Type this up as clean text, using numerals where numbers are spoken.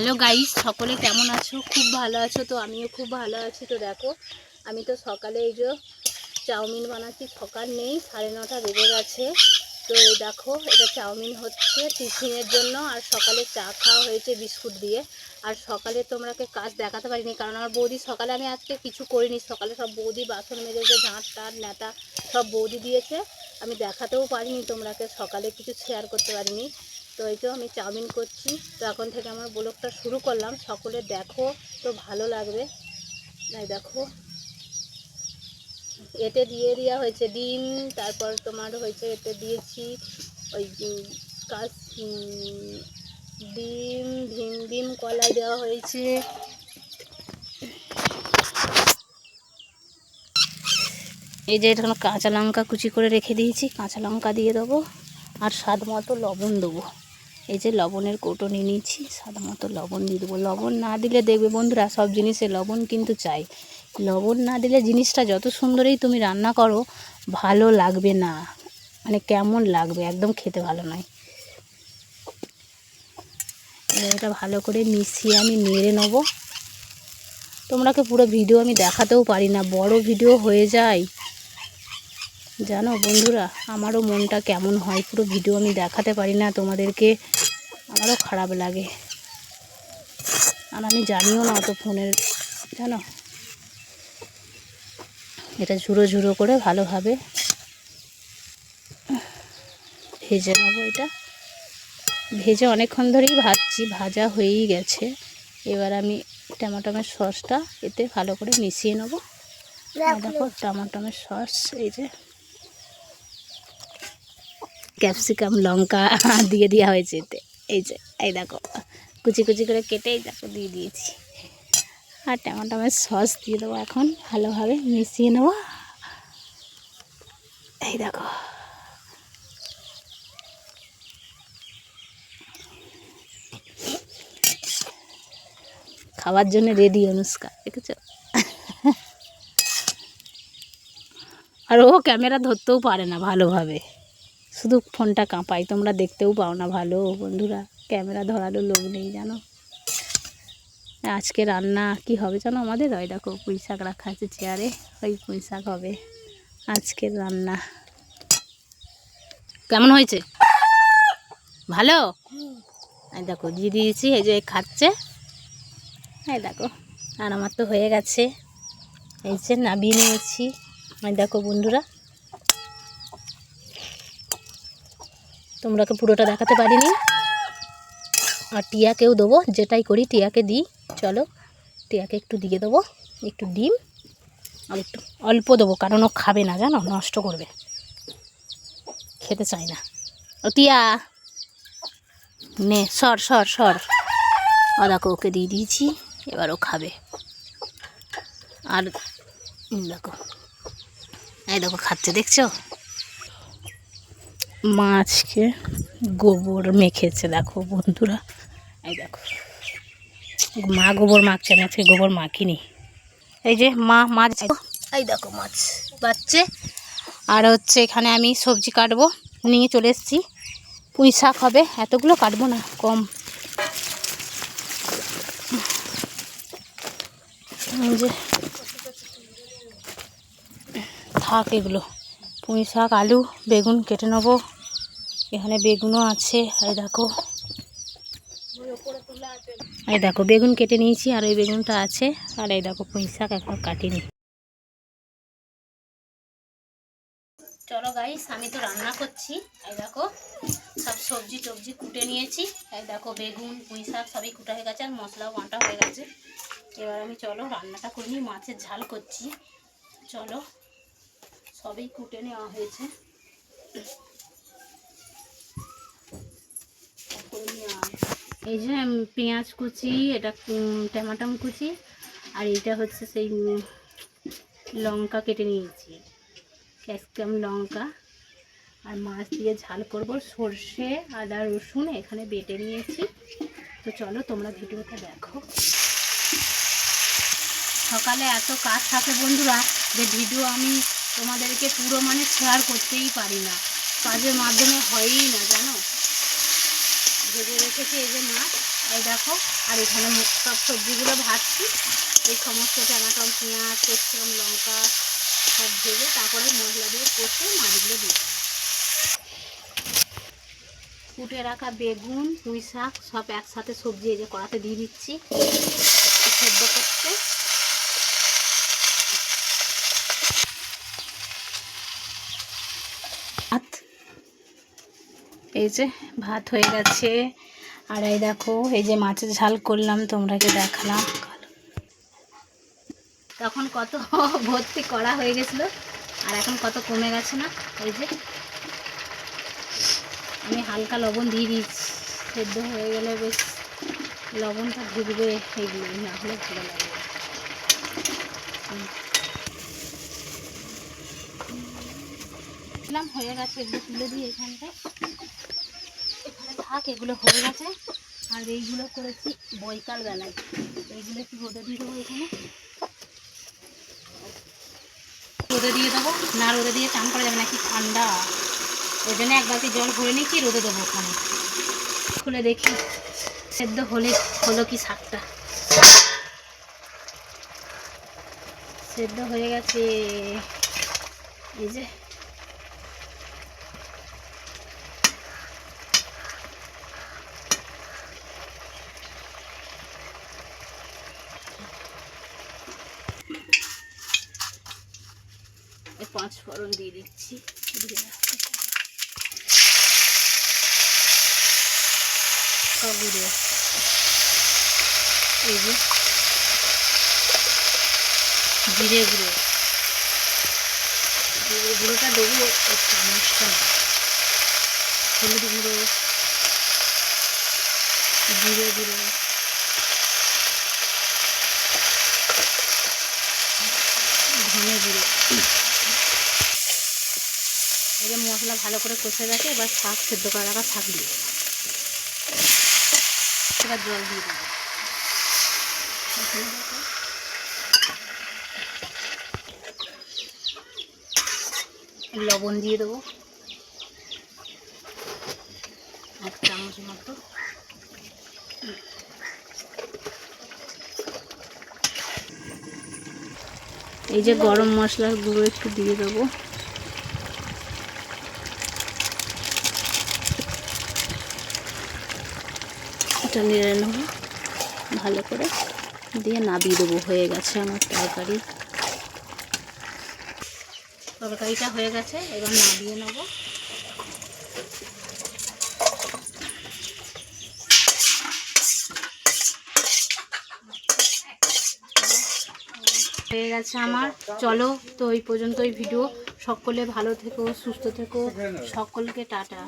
Hello guys, সকলে কেমন আছো? খুব ভালো আছো তো? আমিও খুব ভালো আছি। তো দেখো, আমি তো সকালে এই যে চাউমিন বানাচ্ছি। সকাল নেই, 9:30 বেজে গেছে। তো এই দেখো, এটা চাউমিন হচ্ছে টিফিনের জন্য। আর সকালে চা খাওয়া হয়েছে বিস্কুট দিয়ে। আর সকালে তোমরাকে কাজ দেখাতে পারিনি, কারণ আমার বৌদি সকালে, আমি আজকে কিছু করিনি। সকালে সব বৌদি বাসন মেজেছে, ঝাঁট টাট নেতা সব বৌদি দিয়েছে। আমি দেখাতেও পারিনি তোমরাকে, সকালে কিছু শেয়ার করতে পারিনি। তো এই তো আমি চাউমিন করছি। তো এখন থেকে আমার ব্লগটা শুরু করলাম। সকলে দেখো, তো ভালো লাগবে। এই দেখো, এতে দিয়ে দেওয়া হয়েছে ডিম, তারপর তোমার হয়েছে এতে দিয়েছি ওই কাজ ডিম, ডিম কলাই দেওয়া হয়েছে। এই যে এটা কাঁচা লঙ্কা কুচি করে রেখে দিয়েছি, কাঁচা লঙ্কা দিয়ে দেবো। আর স্বাদ মতো লবণ দেবো। এই যে লবণের কৌটো নিয়ে নিয়েছি, স্বাদ মতো লবণ দিয়ে দেবো। লবণ না দিলে দেখবে বন্ধুরা, সব জিনিসে লবণ কিন্তু চাই। লবণ না দিলে জিনিসটা যত সুন্দরই তুমি রান্না করো, ভালো লাগবে না। মানে কেমন লাগবে, একদম খেতে ভালো নয়। এটা ভালো করে মিশিয়ে আমি নেড়ে নেবো। তোমরাকে পুরো ভিডিও আমি দেখাতেও পারি না, বড় ভিডিও হয়ে যায় জানো বন্ধুরা। আমারও মনটা কেমন হয়, পুরো ভিডিও আমি দেখাতে পারি না তোমাদেরকে, আমারও খারাপ লাগে। আর আমি জানিও না অত ফোনের, জানো। এটা ঝুড়ো ঝুড়ো করে ভালোভাবে ভেজে নেবো। এটা ভেজে অনেকক্ষণ ধরেই ভাজছি, ভাজা হয়েই গেছে। এবার আমি টমেটোমের সসটা এতে ভালো করে মিশিয়ে নেবো। দেখো টমেটোমের সস, এই যে ক্যাপসিকাম লঙ্কা দিয়ে দেওয়া হয়েছে এতে। এই যে এই দেখো, কুচি কুচি করে কেটে এই দেখো দিয়ে দিয়েছি। আর টমেটোমের সস দিয়ে দেবো। এখন ভালোভাবে মিশিয়ে নেবো। এই দেখো, খাওয়ার জন্য রেডি অনুষ্কা, দেখেছো? আর ও ক্যামেরা ধরতেও পারে না ভালোভাবে, শুধু ফোনটা কাঁপায়। তোমরা দেখতেও পাও না ভালো বন্ধুরা, ক্যামেরা ধরারও লোক নেই জানো। আজকে রান্না কি হবে জানো আমাদের? ওই দেখো পুঁই শাক রাখা আছে চেয়ারে, ওই পুঁই শাক হবে আজকের রান্না। কেমন হয়েছে? ভালো? এই দেখো দিয়ে দিয়েছি, এই যে খাচ্ছে। এই দেখো, আর আমার তো হয়ে গেছে। এই যে নামিয়ে নিয়েছি। এই দেখো বন্ধুরা, তোমরাকে পুরোটা দেখাতে পারিনি। আর টিয়াকেও দেবো, যেটাই করি টিয়াকে দিই। চলো টিয়াকে একটু দিয়ে দেবো, একটু ডিম আর একটু অল্প দেবো, কারণ ও খাবে না জানো, নষ্ট করবে, খেতে চায় না। ও টিয়া নে, সর সর সর। ও দেখো, ওকে দিয়ে দিয়েছি, এবার ও খাবে। আর দেখো, এই দেখো খাচ্ছে, দেখছো? মাছকে গোবর মেখেছে দেখো বন্ধুরা। এই দেখো, মা গোবর মাখছে না, আজকে গোবর মাখিনি। এই যে মা মাছ, এই দেখো মাছ বাচ্ছে। আর হচ্ছে এখানে আমি সবজি কাটবো, নিয়ে চলে এসেছি। পুঁই শাক হবে, এতগুলো কাটবো না, কম। যে থাক এগুলো, পুঁই শাক, আলু, বেগুন কেটে নেবো। এখানে বেগুনও আছে, এই দেখো, এই দেখো বেগুন কেটে নিয়েছি, আর ওই বেগুনটা আছে। আর এই দেখো পুঁই শাক এখন কাটিনি। চলো গাইস, আমি তো রান্না করছি। এই দেখো সব সবজি টবজি কুটে নিয়েছি। এই দেখো বেগুন, পুঁই শাক সবই কুটা হয়ে গেছে, আর মশলাও বাটা হয়ে গেছে। এবার আমি চলো রান্নাটা করে নিই। মাছের ঝাল করছি, চলো। সবই কুটে নেওয়া হয়েছে। এই যে পেঁয়াজ কুচি, এটা টমেটো কুচি, আর এইটা হচ্ছে সেই লঙ্কা কেটে নিয়েছি, ক্যাপসিকাম লঙ্কা। আর মাছ দিয়ে ঝাল করব, সর্ষে আদা রসুন এখানে বেটে নিয়েছি। তো চলো তোমরা ভিডিওটা দেখো। সকালে এত কাজ থাকে বন্ধুরা, যে ভিডিও আমি তোমাদেরকে পুরো মানে শেয়ার করতেই পারি না, কাজের মাধ্যমে হয়ই না জানো। ভেজে রেখেছি এই যে মাছ, এই দেখো, আর এখানে সব সবজিগুলো ভাজছি। এই সমস্ত টমেটো, পেঁয়াজ, তেজপাতা, লঙ্কা সব ভেজে তারপরে মশলা দিয়ে কষে মাছগুলো দিতে হবে। কুটে রাখা বেগুন, পুঁই শাক সব একসাথে সবজি এই যে কড়াতে দিয়ে দিচ্ছি সেদ্ধ করতে। ভাত, এই যে ভাত হয়ে গেছে। আর এই দেখো, এই যে মাছের ঝাল করলাম, তোমরাকে দেখালাম। তখন কত ভর্তি করা হয়ে গেছিলো, আর এখন কত কমে গেছে না। এই যে আমি হালকা লবণ দিয়ে দিচ্ছি, সেদ্ধ হয়ে গেলে বেশ লবণটা ঢুকবে এইগুলো, না হলে ভালো লাগবে। হয়ে গেছে, এগুলো তুলে দিই এখানটায়, এখানে থাক, এগুলো হয়ে গেছে। আর এইগুলো করেছি বৈকাল বেলায়, এইগুলো একটু রোদে দিয়ে দেবো। এখানে রোদে দিয়ে দেবো, না রোদে দিয়ে চান করা যাবে না, কি ঠান্ডা, ওই জন্য এক বালতি জল ভরে নিচ্ছি, রোদে দেবো। ওখানে খুলে দেখি সেদ্ধ হলো কি শাকটা। সেদ্ধ হয়ে গেছে, এই যে পাঁচ ফোড়ন দিয়ে দিচ্ছি, গুঁড়ো, এই যে জিরে গুঁড়ো, জিরে গুঁড়োটা দেবো একটু অনুষ্ঠান, হলুদ গুঁড়ো, জিরে গুঁড়ো, ধনে গুঁড়ো। এই যে মশলা ভালো করে কষে গেছে, এবার শাক সেদ্ধ করে রাখা শাক দিয়ে এবার জল দিয়ে দেবো। লবণ দিয়ে দেবো 1 চামচ মতো। এই যে গরম মশলার গুঁড়ো একটু দিয়ে দেবো, এটা নেড়ে নেবো ভালো করে, দিয়ে নাবিয়ে দেবো। হয়ে গেছে আমার তরকারিটা হয়ে গেছে, এবার নাবিয়ে নেবো। হয়ে গেছে আমার। চলো তো এই পর্যন্তই ভিডিও, সকলে ভালো থেকো, সুস্থ থেকো, সকলকে টাটা।